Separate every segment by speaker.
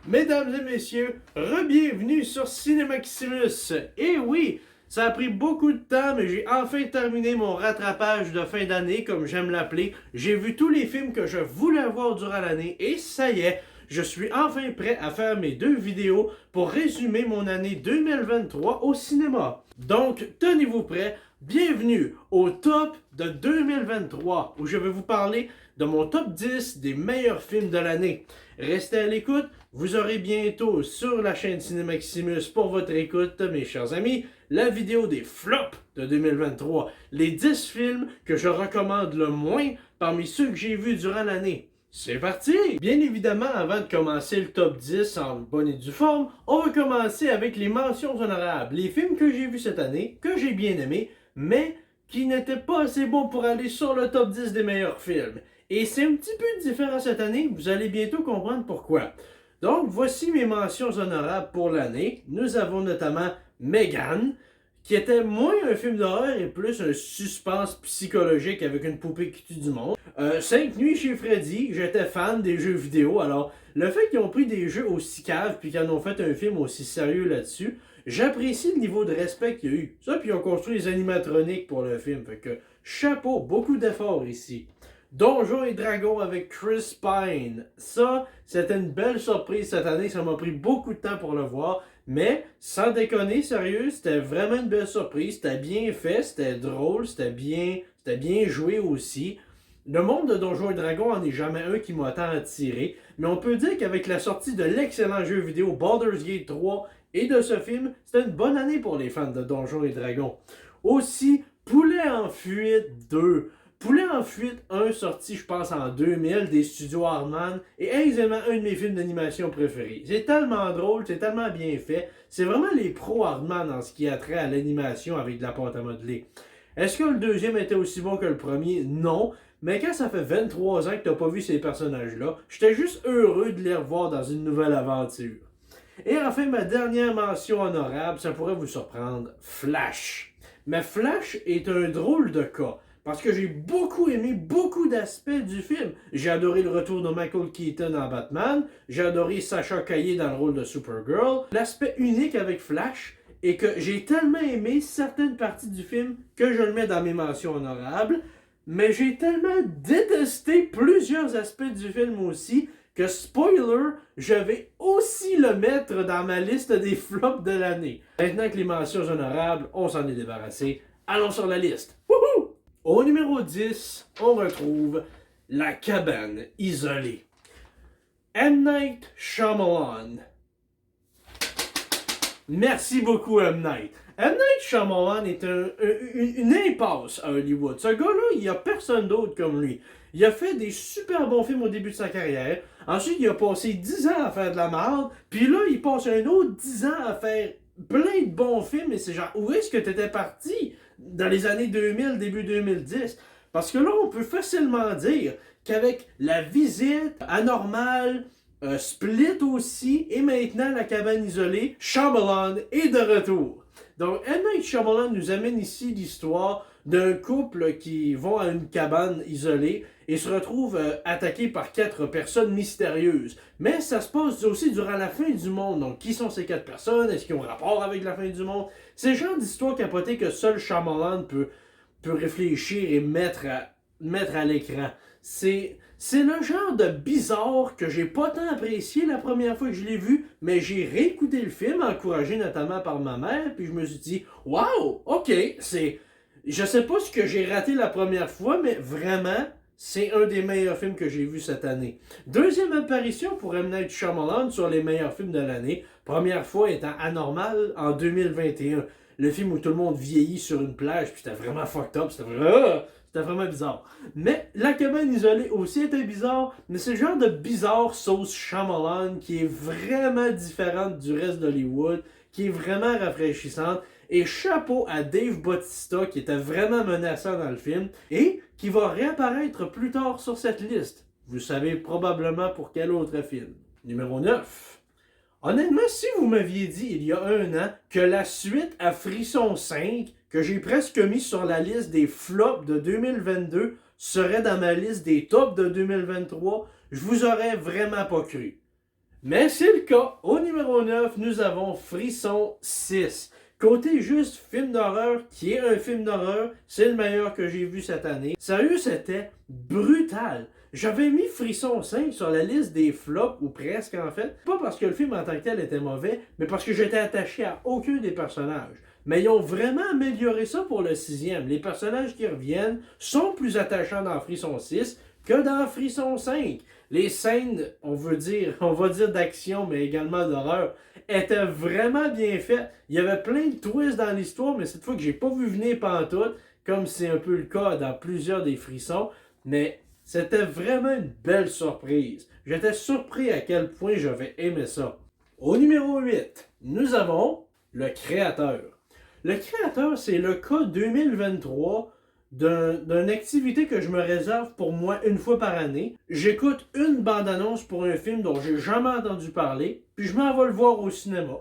Speaker 1: Mesdames et messieurs, re-bienvenue sur Cinemaximus. Et oui, ça a pris beaucoup de temps, mais j'ai enfin terminé mon rattrapage de fin d'année, comme j'aime l'appeler. J'ai vu tous les films que je voulais voir durant l'année, et ça y est, je suis enfin prêt à faire mes deux vidéos pour résumer mon année 2023 au cinéma. Donc, tenez-vous prêts, bienvenue au top de 2023, où je vais vous parler de mon top 10 des meilleurs films de l'année. Restez à l'écoute, vous aurez bientôt sur la chaîne Cinemaximus pour votre écoute, mes chers amis, la vidéo des flops de 2023. Les 10 films que je recommande le moins parmi ceux que j'ai vus durant l'année. C'est parti! Bien évidemment, avant de commencer le top 10 en bonne et due forme, on va commencer avec les mentions honorables. Les films que j'ai vus cette année, que j'ai bien aimés, mais qui n'étaient pas assez bons pour aller sur le top 10 des meilleurs films. Et c'est un petit peu différent cette année, vous allez bientôt comprendre pourquoi. Donc, voici mes mentions honorables pour l'année. Nous avons notamment Megan, qui était moins un film d'horreur et plus un suspense psychologique avec une poupée qui tue du monde. 5 nuits chez Freddy, j'étais fan des jeux vidéo, alors le fait qu'ils ont pris des jeux aussi caves puis qu'ils en ont fait un film aussi sérieux là-dessus, j'apprécie le niveau de respect qu'il y a eu. Ça, puis ils ont construit les animatroniques pour le film, fait que chapeau, beaucoup d'efforts ici. Donjons et Dragons avec Chris Pine. Ça, c'était une belle surprise cette année. Ça m'a pris beaucoup de temps pour le voir. Mais, sans déconner, sérieux, c'était vraiment une belle surprise. C'était bien fait, c'était drôle, c'était bien joué aussi. Le monde de Donjons et Dragons en est jamais un qui m'a tant attiré. Mais on peut dire qu'avec la sortie de l'excellent jeu vidéo Baldur's Gate 3 et de ce film, c'était une bonne année pour les fans de Donjons et Dragons. Aussi, Poulet en fuite 2. Poulet en fuite 1, sorti je pense en 2000 des studios Hardman, est aisément un de mes films d'animation préférés. C'est tellement drôle, c'est tellement bien fait. C'est vraiment les pros Hardman en ce qui a trait à l'animation avec de la pâte à modeler. Est-ce que le deuxième était aussi bon que le premier? Non. Mais quand ça fait 23 ans que t'as pas vu ces personnages-là, j'étais juste heureux de les revoir dans une nouvelle aventure. Et enfin, ma dernière mention honorable, ça pourrait vous surprendre, Flash. Mais Flash est un drôle de cas. Parce que j'ai beaucoup aimé beaucoup d'aspects du film. J'ai adoré le retour de Michael Keaton en Batman. J'ai adoré Sacha Caillé dans le rôle de Supergirl. L'aspect unique avec Flash est que j'ai tellement aimé certaines parties du film que je le mets dans mes mentions honorables. Mais j'ai tellement détesté plusieurs aspects du film aussi que, spoiler, je vais aussi le mettre dans ma liste des flops de l'année. Maintenant que les mentions honorables, on s'en est débarrassé. Allons sur la liste. Wouhou! Au numéro 10, on retrouve La cabane isolée. M. Night Shyamalan. Merci beaucoup, M. Night. M. Night Shyamalan est une impasse à Hollywood. Ce gars-là, il n'y a personne d'autre comme lui. Il a fait des super bons films au début de sa carrière. Ensuite, il a passé 10 ans à faire de la merde. Puis là, il passe un autre 10 ans à faire plein de bons films. Et c'est genre, où est-ce que tu étais parti dans les années 2000, début 2010? Parce que là, on peut facilement dire qu'avec La Visite, Anormal, Split aussi, et maintenant La cabane isolée, Shyamalan est de retour. Donc, M. Night Shyamalan nous amène ici l'histoire d'un couple qui vont à une cabane isolée et se retrouvent attaqués par 4 personnes mystérieuses. Mais ça se passe aussi durant la fin du monde. Donc, qui sont ces 4 personnes? Est-ce qu'ils ont rapport avec la fin du monde? C'est le genre d'histoire capotée que seul Shyamalan peut réfléchir et mettre à l'écran. C'est le genre de bizarre que j'ai pas tant apprécié la première fois que je l'ai vu, mais j'ai réécouté le film, encouragé notamment par ma mère, puis je me suis dit, waouh, ok, je sais pas ce que j'ai raté la première fois, mais vraiment, c'est un des meilleurs films que j'ai vu cette année. Deuxième apparition pour M. Night Shyamalan sur les meilleurs films de l'année, première fois étant Anormal en 2021. Le film où tout le monde vieillit sur une plage, puis c'était vraiment fucked up, c'était vraiment bizarre. Mais La cabane isolée aussi était bizarre, mais c'est le genre de bizarre sauce Shyamalan qui est vraiment différente du reste d'Hollywood, qui est vraiment rafraîchissante. Et chapeau à Dave Bautista qui était vraiment menaçant dans le film et qui va réapparaître plus tard sur cette liste. Vous savez probablement pour quel autre film. Numéro 9. Honnêtement, si vous m'aviez dit il y a un an que la suite à Frisson 5, que j'ai presque mis sur la liste des flops de 2022, serait dans ma liste des tops de 2023, je vous aurais vraiment pas cru. Mais c'est le cas. Au numéro 9, nous avons Frisson 6. Côté juste film d'horreur, qui est un film d'horreur, c'est le meilleur que j'ai vu cette année. Sérieux, c'était brutal. J'avais mis Frisson 5 sur la liste des flops, ou presque en fait. Pas parce que le film en tant que tel était mauvais, mais parce que j'étais attaché à aucun des personnages. Mais ils ont vraiment amélioré ça pour le sixième. Les personnages qui reviennent sont plus attachants dans Frisson 6 que dans Frisson 5. Les scènes, on va dire d'action, mais également d'horreur, étaient vraiment bien faites. Il y avait plein de twists dans l'histoire, mais cette fois que j'ai pas vu venir pantoute, comme c'est un peu le cas dans plusieurs des Frissons, mais c'était vraiment une belle surprise. J'étais surpris à quel point j'avais aimé ça. Au numéro 8, nous avons le créateur. Le créateur, c'est le cas 2023 d'une activité que je me réserve pour moi une fois par année. J'écoute une bande-annonce pour un film dont j'ai jamais entendu parler, puis je m'en vais le voir au cinéma,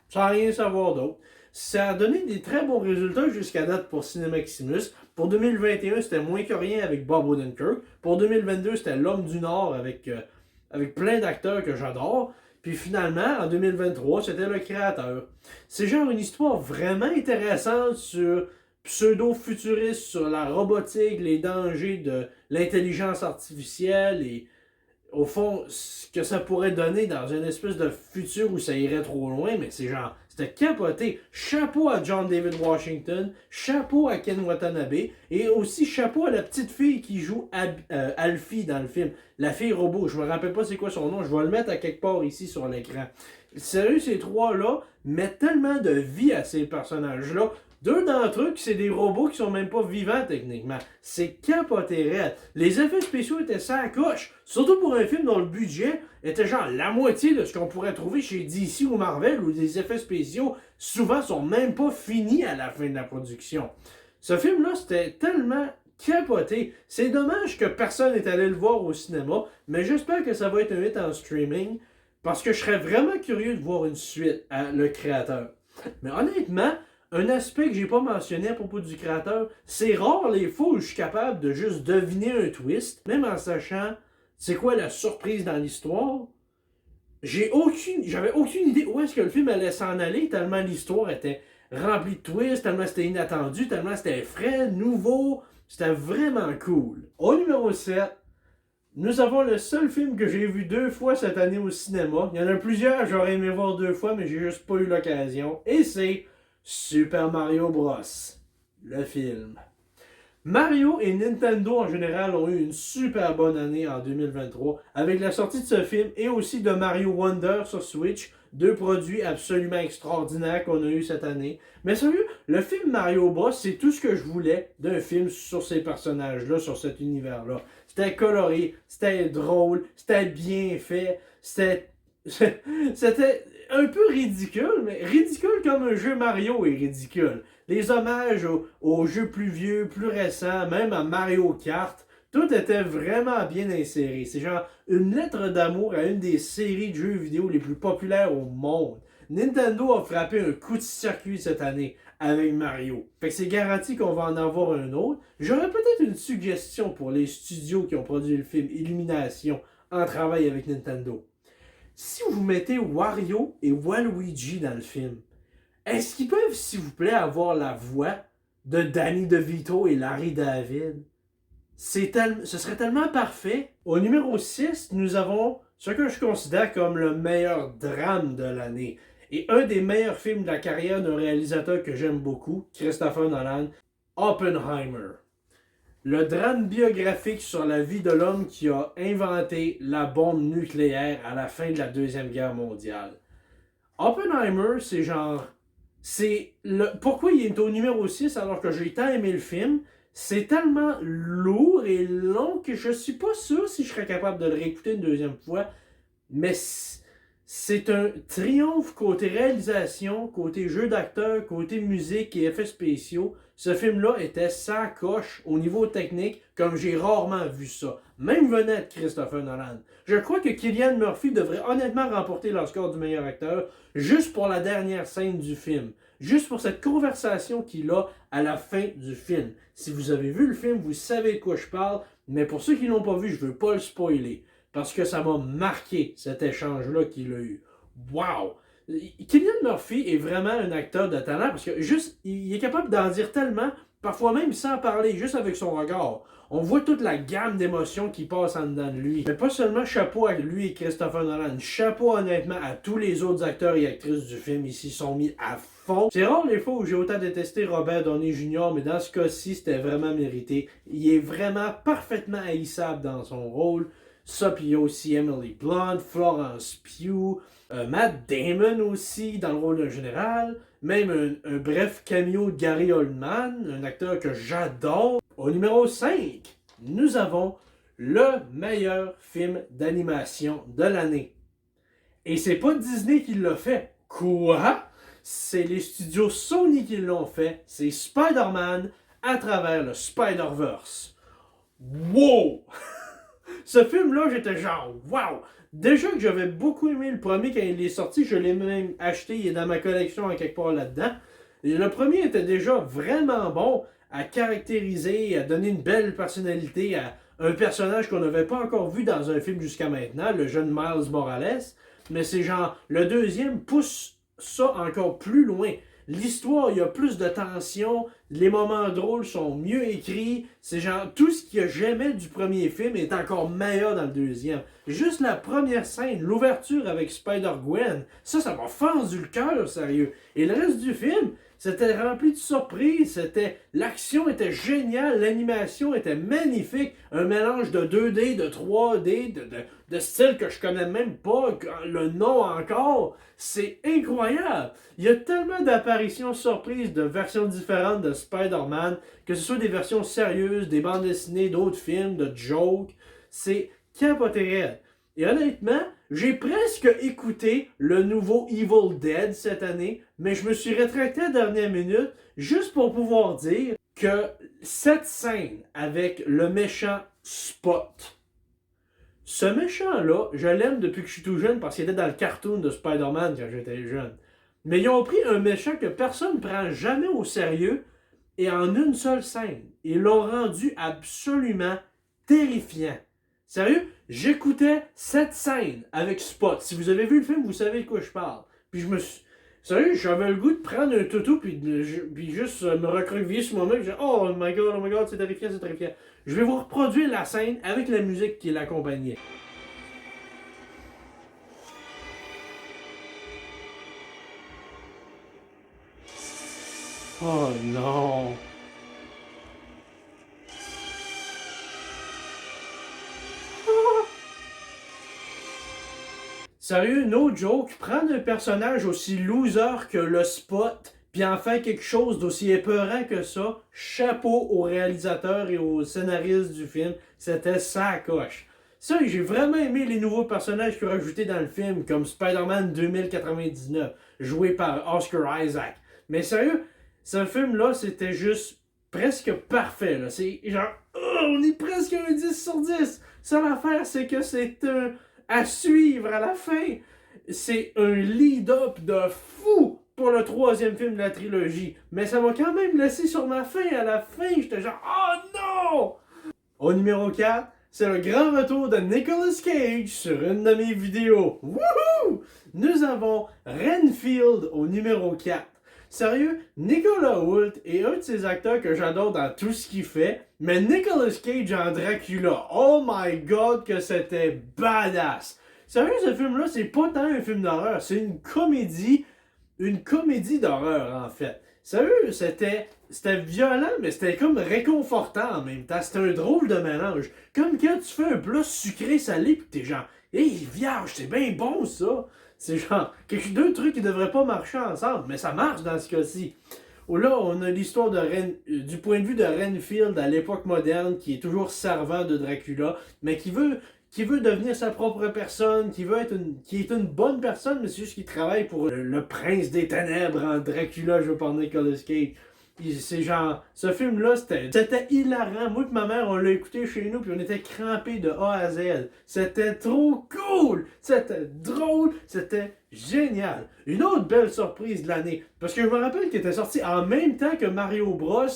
Speaker 1: sans rien savoir d'autre. Ça a donné des très bons résultats jusqu'à date pour Cinemaximus. Pour 2021, c'était moins que rien avec Bob Odenkirk. Pour 2022, c'était L'Homme du Nord avec plein d'acteurs que j'adore. Puis finalement, en 2023, c'était le créateur. C'est genre une histoire vraiment intéressante sur pseudo-futuriste, sur la robotique, les dangers de l'intelligence artificielle et au fond, ce que ça pourrait donner dans une espèce de futur où ça irait trop loin, mais c'est genre, c'était capoté. Chapeau à John David Washington, chapeau à Ken Watanabe, et aussi chapeau à la petite fille qui joue Alfie dans le film. La fille robot, je me rappelle pas c'est quoi son nom, je vais le mettre à quelque part ici sur l'écran. Sérieux, ces trois-là mettent tellement de vie à ces personnages-là. Deux d'entre eux, c'est des robots qui sont même pas vivants techniquement. C'est capoté raide. Les effets spéciaux étaient ça à coche. Surtout pour un film dont le budget était genre la moitié de ce qu'on pourrait trouver chez DC ou Marvel, où les effets spéciaux souvent sont même pas finis à la fin de la production. Ce film-là, c'était tellement capoté. C'est dommage que personne n'est allé le voir au cinéma, mais j'espère que ça va être un hit en streaming, parce que je serais vraiment curieux de voir une suite à Le Créateur. Mais honnêtement, un aspect que j'ai pas mentionné à propos du créateur, c'est rare les fois où je suis capable de juste deviner un twist, même en sachant c'est quoi la surprise dans l'histoire. J'avais aucune idée où est-ce que le film allait s'en aller, tellement l'histoire était remplie de twists, tellement c'était inattendu, tellement c'était frais, nouveau. C'était vraiment cool. Au numéro 7, nous avons le seul film que j'ai vu 2 fois cette année au cinéma. Il y en a plusieurs, j'aurais aimé voir 2 fois, mais j'ai juste pas eu l'occasion. Et c'est Super Mario Bros. Le film. Mario et Nintendo en général ont eu une super bonne année en 2023 avec la sortie de ce film et aussi de Mario Wonder sur Switch, deux produits absolument extraordinaires qu'on a eu cette année. Mais sérieux, le film Mario Bros, c'est tout ce que je voulais d'un film sur ces personnages-là, sur cet univers-là. C'était coloré, c'était drôle, c'était bien fait, c'était un peu ridicule, mais ridicule comme un jeu Mario est ridicule. Les hommages aux jeux plus vieux, plus récents, même à Mario Kart, tout était vraiment bien inséré. C'est genre une lettre d'amour à une des séries de jeux vidéo les plus populaires au monde. Nintendo a frappé un coup de circuit cette année avec Mario. Fait que c'est garanti qu'on va en avoir un autre. J'aurais peut-être une suggestion pour les studios qui ont produit le film Illumination en travail avec Nintendo. Si vous mettez Wario et Waluigi dans le film, est-ce qu'ils peuvent, s'il vous plaît, avoir la voix de Danny DeVito et Larry David? Ce serait tellement parfait. Au numéro 6, nous avons ce que je considère comme le meilleur drame de l'année. Et un des meilleurs films de la carrière d'un réalisateur que j'aime beaucoup, Christopher Nolan, Oppenheimer. Le drame biographique sur la vie de l'homme qui a inventé la bombe nucléaire à la fin de la Deuxième Guerre mondiale. Oppenheimer, c'est genre... Pourquoi il est au numéro 6 alors que j'ai tant aimé le film? C'est tellement lourd et long que je suis pas sûr si je serais capable de le réécouter une deuxième fois. Mais c'est un triomphe côté réalisation, côté jeu d'acteur, côté musique et effets spéciaux. Ce film-là était sans coche au niveau technique, comme j'ai rarement vu ça. Même venant de Christopher Nolan. Je crois que Cillian Murphy devrait honnêtement remporter l'Oscar du meilleur acteur juste pour la dernière scène du film. Juste pour cette conversation qu'il a à la fin du film. Si vous avez vu le film, vous savez de quoi je parle, mais pour ceux qui ne l'ont pas vu, je ne veux pas le spoiler. parce que ça m'a marqué cet échange-là qu'il a eu. Wow! Cillian Murphy est vraiment un acteur de talent parce que juste, il est capable d'en dire tellement, parfois même sans parler, juste avec son regard. On voit toute la gamme d'émotions qui passe en dedans de lui. Mais pas seulement chapeau à lui et Christopher Nolan, chapeau honnêtement à tous les autres acteurs et actrices du film. Ils s'y sont mis à fond. C'est rare les fois où j'ai autant détesté Robert Downey Jr., mais dans ce cas-ci, c'était vraiment mérité. Il est vraiment parfaitement haïssable dans son rôle. Ça, puis il y a aussi Emily Blunt, Florence Pugh, Matt Damon aussi dans le rôle d'un général. Même un bref cameo de Gary Oldman, un acteur que j'adore. Au numéro 5, nous avons le meilleur film d'animation de l'année. Et c'est pas Disney qui l'a fait. Quoi? C'est les studios Sony qui l'ont fait. C'est Spider-Man à travers le Spider-Verse. Wow! Ce film-là, j'étais genre, wow! Déjà que j'avais beaucoup aimé le premier quand il est sorti, je l'ai même acheté, il est dans ma collection en quelque part là-dedans. Et le premier était déjà vraiment bon à caractériser, à donner une belle personnalité à un personnage qu'on n'avait pas encore vu dans un film jusqu'à maintenant, le jeune Miles Morales. Mais c'est genre, le deuxième pousse ça encore plus loin. L'histoire, il y a plus de tension, les moments drôles sont mieux écrits. C'est genre, tout ce que j'aimais du premier film est encore meilleur dans le deuxième. Juste la première scène, l'ouverture avec Spider-Gwen, ça m'a fendu le cœur, sérieux. Et le reste du film, c'était rempli de surprises, l'action était géniale, l'animation était magnifique, un mélange de 2D, de 3D, de style que je connais même pas, le nom encore, c'est incroyable. Il y a tellement d'apparitions surprises de versions différentes de Spider-Man, que ce soit des versions sérieuses, des bandes dessinées, d'autres films, de jokes, c'est capoté raide. Et honnêtement, j'ai presque écouté le nouveau Evil Dead cette année, mais je me suis rétracté à la dernière minute juste pour pouvoir dire que cette scène avec le méchant Spot, ce méchant-là, je l'aime depuis que je suis tout jeune parce qu'il était dans le cartoon de Spider-Man quand j'étais jeune. Mais ils ont pris un méchant que personne ne prend jamais au sérieux et en une seule scène, ils l'ont rendu absolument terrifiant. Sérieux, j'écoutais cette scène avec Spot. Si vous avez vu le film, vous savez de quoi je parle. Puis je me suis... Sérieux, j'avais le goût de prendre un toutou puis juste me recroqueviller sur moi-même. Oh my god, c'est terrifiant, c'est terrifiant. Je vais vous reproduire la scène avec la musique qui l'accompagnait. Oh non. Sérieux, no joke, prendre un personnage aussi loser que le Spot, puis en faire quelque chose d'aussi épeurant que ça, chapeau au réalisateur et aux scénaristes du film, c'était sa coche. Ça, j'ai vraiment aimé les nouveaux personnages qu'ils ont rajoutés dans le film, comme Spider-Man 2099, joué par Oscar Isaac. Mais sérieux, ce film-là, c'était juste presque parfait. Là. C'est genre, oh, on est presque un 10 sur 10. Ça, l'affaire, c'est que c'est un... à suivre à la fin. C'est un lead-up de fou pour le troisième film de la trilogie. Mais ça m'a quand même laissé sur ma faim. À la fin, j'étais genre, oh non! Au numéro 4, c'est le grand retour de Nicolas Cage sur une de mes vidéos. Wouhou! Nous avons Renfield au numéro 4. Sérieux, Nicolas Hoult est un de ces acteurs que j'adore dans tout ce qu'il fait, mais Nicolas Cage en Dracula, oh my god que c'était badass! Sérieux, ce film-là, c'est pas tant un film d'horreur, c'est une comédie d'horreur en fait. Sérieux, c'était violent, mais c'était comme réconfortant en même temps. C'était un drôle de mélange. Comme quand tu fais un plat sucré salé pis t'es genre, hey, vierge, c'est bien bon ça! C'est genre, deux trucs qui devraient pas marcher ensemble, mais ça marche dans ce cas-ci. Là, on a l'histoire du point de vue de Renfield à l'époque moderne, qui est toujours servant de Dracula, mais qui veut devenir sa propre personne, qui est une bonne personne, mais c'est juste qu'il travaille pour le prince des ténèbres en Dracula, joué par Nicolas Cage. C'est genre, ce film-là, c'était hilarant. Moi et ma mère, on l'a écouté chez nous, puis on était crampés de A à Z. C'était trop cool! C'était drôle, c'était génial. Une autre belle surprise de l'année, parce que je me rappelle qu'il était sorti en même temps que Mario Bros,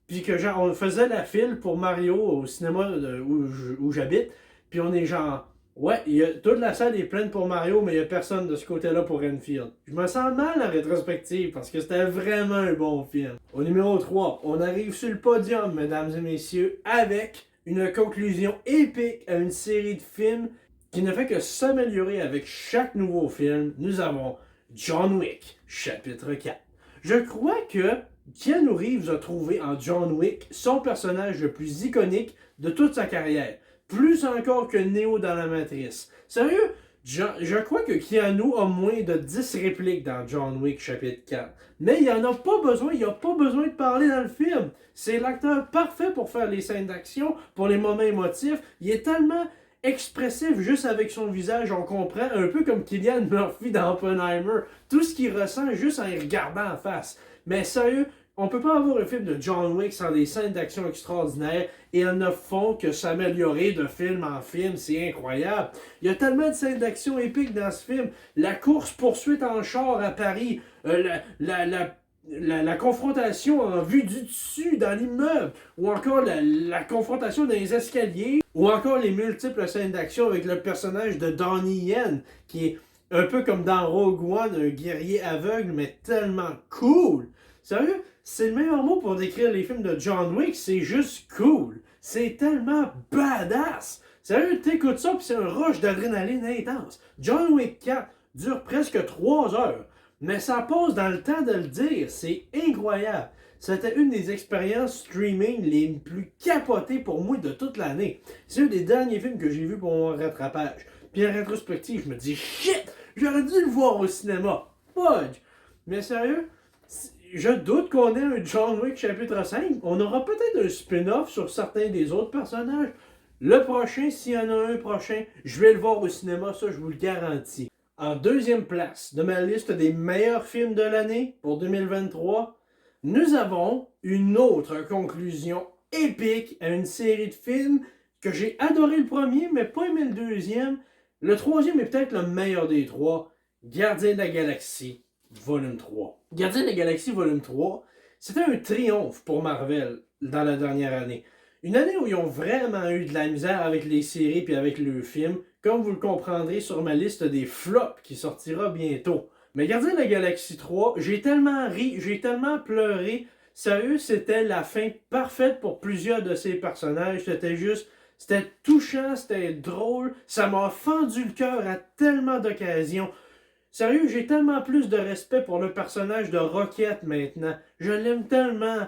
Speaker 1: puis que genre, on faisait la file pour Mario au cinéma où j'habite, puis on est genre, Ouais, toute la salle est pleine pour Mario, mais il n'y a personne de ce côté-là pour Renfield. Je me sens mal en rétrospective parce que c'était vraiment un bon film. Au numéro 3, on arrive sur le podium, mesdames et messieurs, avec une conclusion épique à une série de films qui ne fait que s'améliorer avec chaque nouveau film. Nous avons John Wick, chapitre 4. Je crois que Keanu Reeves a trouvé en John Wick son personnage le plus iconique de toute sa carrière. Plus encore que Neo dans la Matrice. Sérieux, je crois que Keanu a moins de 10 répliques dans John Wick chapitre 4. Mais il en a pas besoin, il a pas besoin de parler dans le film. C'est l'acteur parfait pour faire les scènes d'action, pour les moments émotifs. Il est tellement expressif juste avec son visage, on comprend, un peu comme Cillian Murphy dans Oppenheimer. Tout ce qu'il ressent juste en y regardant en face. Mais sérieux, on peut pas avoir un film de John Wick sans des scènes d'action extraordinaires et elles ne font que s'améliorer de film en film, c'est incroyable. Il y a tellement de scènes d'action épiques dans ce film. La course-poursuite en char à Paris, la confrontation en vue du dessus dans l'immeuble, ou encore la confrontation dans les escaliers, ou encore les multiples scènes d'action avec le personnage de Donnie Yen, qui est un peu comme dans Rogue One, un guerrier aveugle, mais tellement cool. Sérieux, c'est le meilleur mot pour décrire les films de John Wick, c'est juste cool. C'est tellement badass. Sérieux, t'écoutes ça, puis c'est un rush d'adrénaline intense. John Wick 4 dure presque 3 heures, mais ça passe dans le temps de le dire, c'est incroyable. C'était une des expériences streaming les plus capotées pour moi de toute l'année. C'est un des derniers films que j'ai vu pour mon rattrapage. Puis en rétrospective, je me dis shit, j'aurais dû le voir au cinéma. Fudge. Mais sérieux, je doute qu'on ait un John Wick chapitre 5. On aura peut-être un spin-off sur certains des autres personnages. Le prochain, s'il y en a un prochain, je vais le voir au cinéma, ça je vous le garantis. En deuxième place de ma liste des meilleurs films de l'année pour 2023, nous avons une autre conclusion épique à une série de films que j'ai adoré le premier, mais pas aimé le deuxième. Le troisième est peut-être le meilleur des trois, Gardien de la Galaxie, volume 3. Gardien de la Galaxie, volume 3, c'était un triomphe pour Marvel dans la dernière année. Une année où ils ont vraiment eu de la misère avec les séries puis avec le film, comme vous le comprendrez sur ma liste des flops qui sortira bientôt. Mais Gardien de la Galaxie 3, j'ai tellement ri, j'ai tellement pleuré. Sérieux, c'était la fin parfaite pour plusieurs de ces personnages. C'était touchant, c'était drôle. Ça m'a fendu le cœur à tellement d'occasions. Sérieux, j'ai tellement plus de respect pour le personnage de Rocket maintenant. Je l'aime tellement.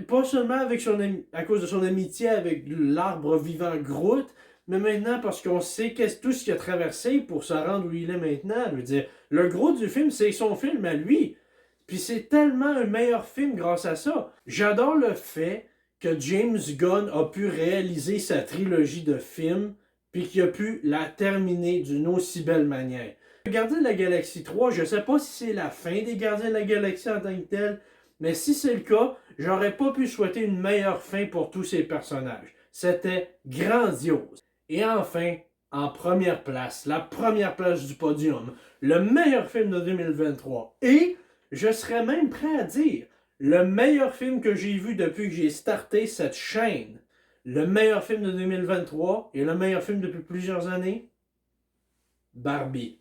Speaker 1: Pas seulement avec à cause de son amitié avec l'arbre vivant Groot, mais maintenant parce qu'on sait tout ce qu'il a traversé pour se rendre où il est maintenant. Je veux dire, le gros du film, c'est son film à lui. Puis c'est tellement un meilleur film grâce à ça. J'adore le fait que James Gunn a pu réaliser sa trilogie de films, puis qu'il a pu la terminer d'une aussi belle manière. Gardiens de la Galaxie 3, je sais pas si c'est la fin des Gardiens de la Galaxie en tant que tel, mais si c'est le cas, j'aurais pas pu souhaiter une meilleure fin pour tous ces personnages. C'était grandiose. Et enfin, en première place, la première place du podium, le meilleur film de 2023. Et je serais même prêt à dire, le meilleur film que j'ai vu depuis que j'ai starté cette chaîne. Le meilleur film de 2023 et le meilleur film depuis plusieurs années, Barbie.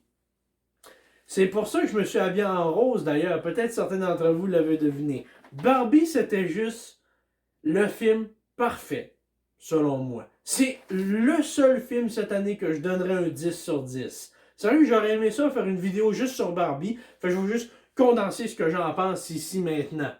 Speaker 1: C'est pour ça que je me suis habillé en rose d'ailleurs. Peut-être certains d'entre vous l'avaient deviné. Barbie, c'était juste le film parfait, selon moi. C'est le seul film cette année que je donnerais un 10 sur 10. Sérieux, j'aurais aimé ça faire une vidéo juste sur Barbie. Fait que je vais juste condenser ce que j'en pense ici maintenant.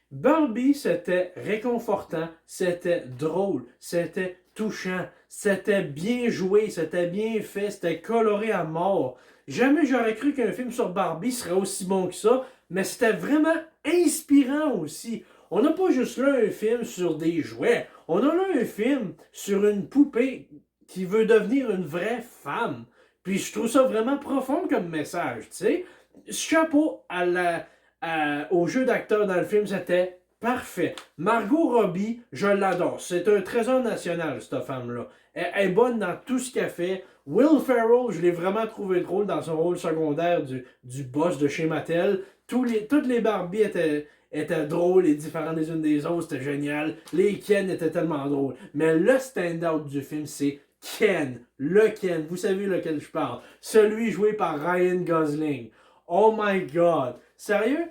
Speaker 1: Barbie, c'était réconfortant, c'était drôle, c'était touchant, c'était bien joué, c'était bien fait, c'était coloré à mort. Jamais j'aurais cru qu'un film sur Barbie serait aussi bon que ça, mais c'était vraiment inspirant aussi. On n'a pas juste là un film sur des jouets, on a là un film sur une poupée qui veut devenir une vraie femme. Puis je trouve ça vraiment profond comme message, tu sais. Chapeau au jeu d'acteur dans le film, c'était parfait. Margot Robbie, je l'adore. C'est un trésor national, cette femme-là. Elle est bonne dans tout ce qu'elle fait. Will Ferrell, je l'ai vraiment trouvé drôle dans son rôle secondaire du boss de chez Mattel. Toutes les Barbies étaient drôles et différentes les unes des autres. C'était génial. Les Ken étaient tellement drôles. Mais le stand-out du film, c'est Ken, le Ken, vous savez lequel je parle, celui joué par Ryan Gosling. Oh my god, sérieux?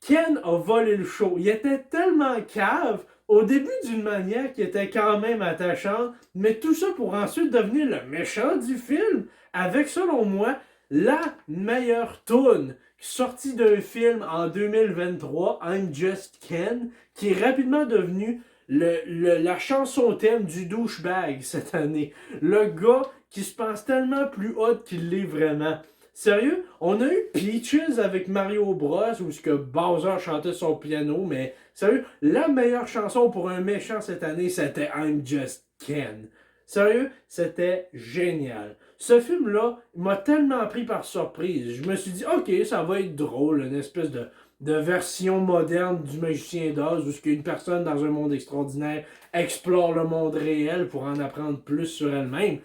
Speaker 1: Ken a volé le show. Il était tellement cave, au début d'une manière qui était quand même attachante, mais tout ça pour ensuite devenir le méchant du film, avec, selon moi, la meilleure toune sortie d'un film en 2023, I'm Just Ken, qui est rapidement devenue la chanson thème du douchebag cette année. Le gars qui se pense tellement plus hot qu'il l'est vraiment. Sérieux, on a eu Peaches avec Mario Bros où ce que Bowser chantait son piano, mais sérieux, la meilleure chanson pour un méchant cette année, c'était I'm Just Ken. Sérieux, c'était génial. Ce film-là m'a tellement pris par surprise. Je me suis dit, ok, ça va être drôle, une espèce de version moderne du Magicien d'Oz, où ce qu'une personne dans un monde extraordinaire explore le monde réel pour en apprendre plus sur elle-même.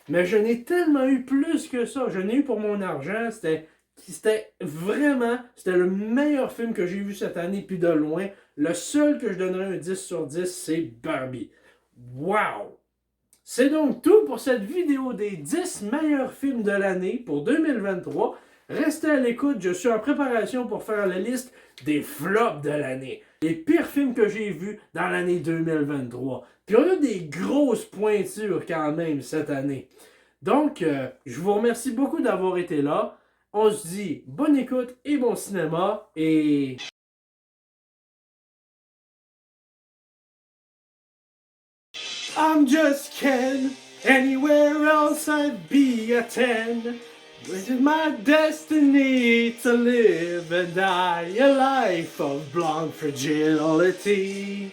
Speaker 1: Mais je n'ai tellement eu plus que ça. Je n'ai eu pour mon argent. C'était le meilleur film que j'ai vu cette année, puis de loin. Le seul que je donnerais un 10 sur 10, c'est Barbie. Wow! C'est donc tout pour cette vidéo des 10 meilleurs films de l'année pour 2023. Restez à l'écoute, je suis en préparation pour faire la liste des flops de l'année. Les pires films que j'ai vus dans l'année 2023. Puis on a des grosses pointures quand même cette année. Donc, je vous remercie beaucoup d'avoir été là. On se dit bonne écoute et bon cinéma. Et... I'm just Ken. Anywhere else I'd be a 10. It is my destiny to live and die a life of blonde fragility.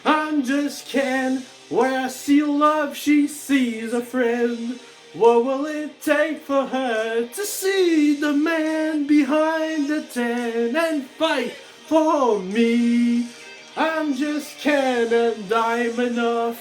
Speaker 1: I'm just Ken. Where I see love, she sees a friend. What will it take for her to see the man behind the 10 and fight for me? I'm just Ken and I'm enough.